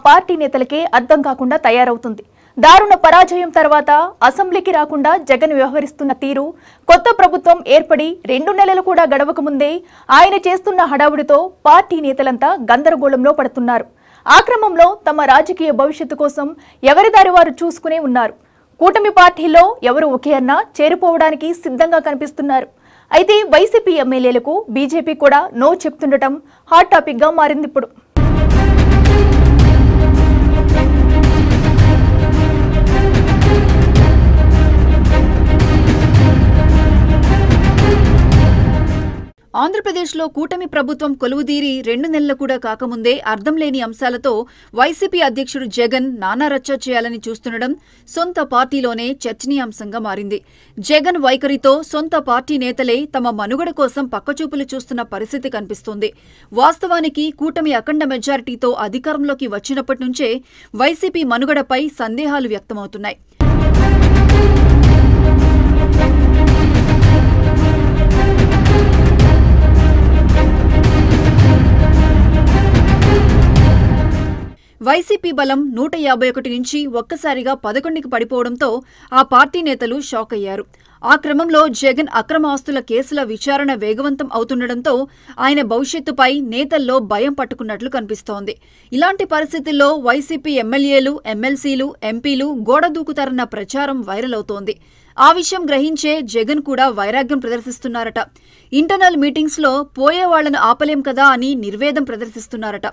Party నేతలకే అర్థం కాకుండా తయారవుతుంది. దారుణ పరాజయం తర్వాత అసెంబ్లీకి రాకుండా జగన్ వ్యవహరిస్తున్న తీరు, కొత్త ప్రభుత్వం ఏర్పడి 2 నెలలు కూడా గడవక ముందే ఆయన చేస్తున్న హడావుడితో పార్టీ నేతలంతా గందరగోళంలో పడుతున్నారు. ఆ క్రమంలో తమ రాజకీయ భవిష్యత్తు కోసం ఎవరి దారి వారు చూసుకునే ఉన్నారు. కూటమి పార్టీలో ఎవరు ఒకే అన్నా చేరిపోవడానికి సిద్ధంగా కనిపిస్తున్నారు. అయితే వైసీపీ ఎమ్మెల్యేలకు బీజేపీ కూడా నో చెప్తుండటం హాట్ టాపిక్ గా మారింది. ఇప్పుడు ఆంధ్రప్రదేశ్లో కూటమి ప్రభుత్వం కొలువుదీరి 2 నెలలు కూడా కాకముందే అర్థం లేని అంశాలతో వైసీపీ అధ్యక్షుడు జగన్ నానా రచ్చ చేయాలని చూస్తుండడం సొంత పార్టీలోనే చర్చనీయాంశంగా మారింది. జగన్ వైఖరితో సొంత పార్టీ నేతలే తమ మనుగడ కోసం పక్కచూపులు చూస్తున్న పరిస్థితి కనిపిస్తోంది. వాస్తవానికి కూటమి అఖండ మెజారిటీతో అధికారంలోకి వచ్చినప్పటి నుంచే వైసీపీ మనుగడపై సందేహాలు వ్యక్తమవుతున్నాయి. వైసీపీ బలం 151 నుంచి ఒక్కసారిగా 11కి పడిపోవడంతో ఆ పార్టీ నేతలు షాక్ అయ్యారు. ఆ క్రమంలో జగన్ అక్రమ ఆస్తుల కేసుల విచారణ వేగవంతం అవుతుండటంతో ఆయన భవిష్యత్తుపై నేతల్లో భయం పట్టుకున్నట్లు కనిపిస్తోంది. ఇలాంటి పరిస్థితుల్లో వైసీపీ ఎమ్మెల్యేలు, ఎమ్మెల్సీలు, ఎంపీలు గోడ దూకుతారన్న ప్రచారం వైరల్ అవుతోంది. ఆ విషయం గ్రహించే జగన్ కూడా వైరాగ్యం ప్రదర్శిస్తున్నారట. ఇంటర్నల్ మీటింగ్స్లో పోయేవాళ్లను ఆపలేం కదా అని నిర్వేదం ప్రదర్శిస్తున్నారట.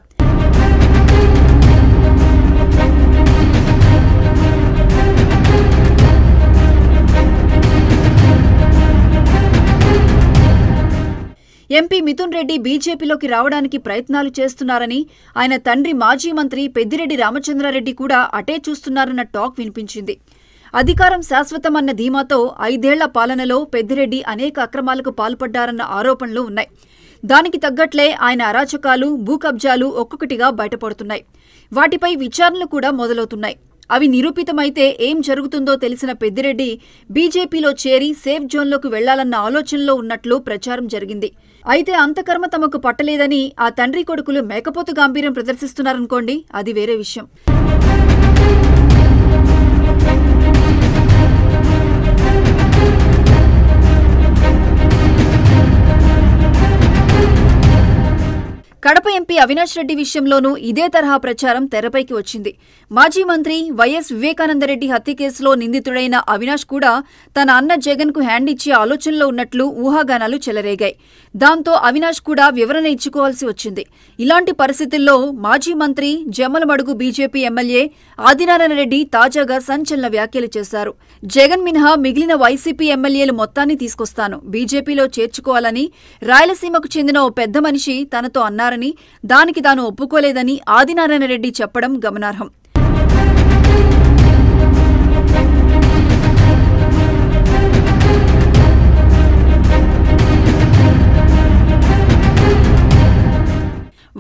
ఎంపీ మిథున్ రెడ్డి బీజేపీలోకి రావడానికి ప్రయత్నాలు చేస్తున్నారని, ఆయన తండ్రి మాజీ మంత్రి పెద్దిరెడ్డి రామచంద్రారెడ్డి కూడా అటే చూస్తున్నారన్న టాక్ వినిపించింది. అధికారం శాశ్వతమన్న ధీమాతో 5 ఏళ్ల పాలనలో పెద్దిరెడ్డి అనేక అక్రమాలకు పాల్పడ్డారన్న ఆరోపణలు ఉన్నాయి. దానికి తగ్గట్లే ఆయన అరాచకాలు, భూకబ్జాలు ఒక్కొక్కటిగా బయటపడుతున్నాయి. వాటిపై విచారణలు కూడా మొదలవుతున్నాయి. అవి నిరూపితమైతే ఏం జరుగుతుందో తెలిసిన పెద్దిరెడ్డి బీజేపీలో చేరి సేఫ్ జోన్లోకి వెళ్లాలన్న ఆలోచనలో ఉన్నట్లు ప్రచారం జరిగింది. అయితే అంతకర్మ తమకు పట్టలేదని ఆ తండ్రి కొడుకులు మేకపోతు గాంభీర్యం ప్రదర్శిస్తున్నారనుకోండి, అది వేరే విషయం. కడప ఎంపీ అవినాష్ రెడ్డి విషయంలోనూ ఇదే తరహా ప్రచారం తెరపైకి వచ్చింది. మాజీ మంత్రి వైఎస్ వివేకానందరెడ్డి హత్య కేసులో నిందితుడైన అవినాష్ కూడా తన అన్న జగన్ కు హ్యాండ్ ఇచ్చే ఆలోచనలో ఉన్నట్లు ఊహాగానాలు చెలరేగాయి. దాంతో అవినాష్ కూడా వివరణ ఇచ్చుకోవాల్సి వచ్చింది. ఇలాంటి పరిస్థితుల్లో మాజీ మంత్రి జమ్మలమడుగు బీజేపీ ఎమ్మెల్యే ఆదినారాయణ రెడ్డి తాజాగా సంచలన వ్యాఖ్యలు చేశారు. జగన్ మినహా మిగిలిన వైసీపీ ఎమ్మెల్యేలు మొత్తాన్ని తీసుకొస్తాను, బీజేపీలో చేర్చుకోవాలని రాయలసీమకు చెందిన ఓ పెద్ద మనిషి తనతో అన్నారు. దానికి తాను ఒప్పుకోలేదని ఆదినారాయణ రెడ్డి చెప్పడం గమనార్హం.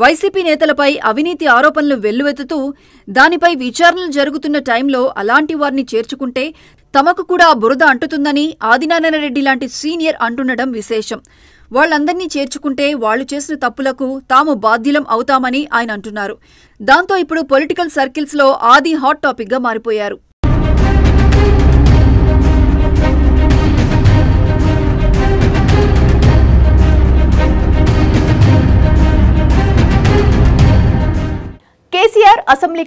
వైసీపీ నేతలపై అవినీతి ఆరోపణలు వెల్లువెత్తుతూ దానిపై విచారణలు జరుగుతున్న టైంలో అలాంటి వారిని చేర్చుకుంటే తమకు కూడా బురద అంటుతుందని ఆదినారాయణ రెడ్డి లాంటి సీనియర్ అంటుండడం విశేషం. వాళ్లందర్నీ చేర్చుకుంటే వాళ్లు చేసిన తప్పులకు తాము బాధ్యులం అవుతామని ఆయన అంటున్నారు. దాంతో ఇప్పుడు పొలిటికల్ సర్కిల్స్ లో ఆది హాట్ టాపిక్ గా మారిపోయారు. కేసీఆర్ అసెంబ్లీకి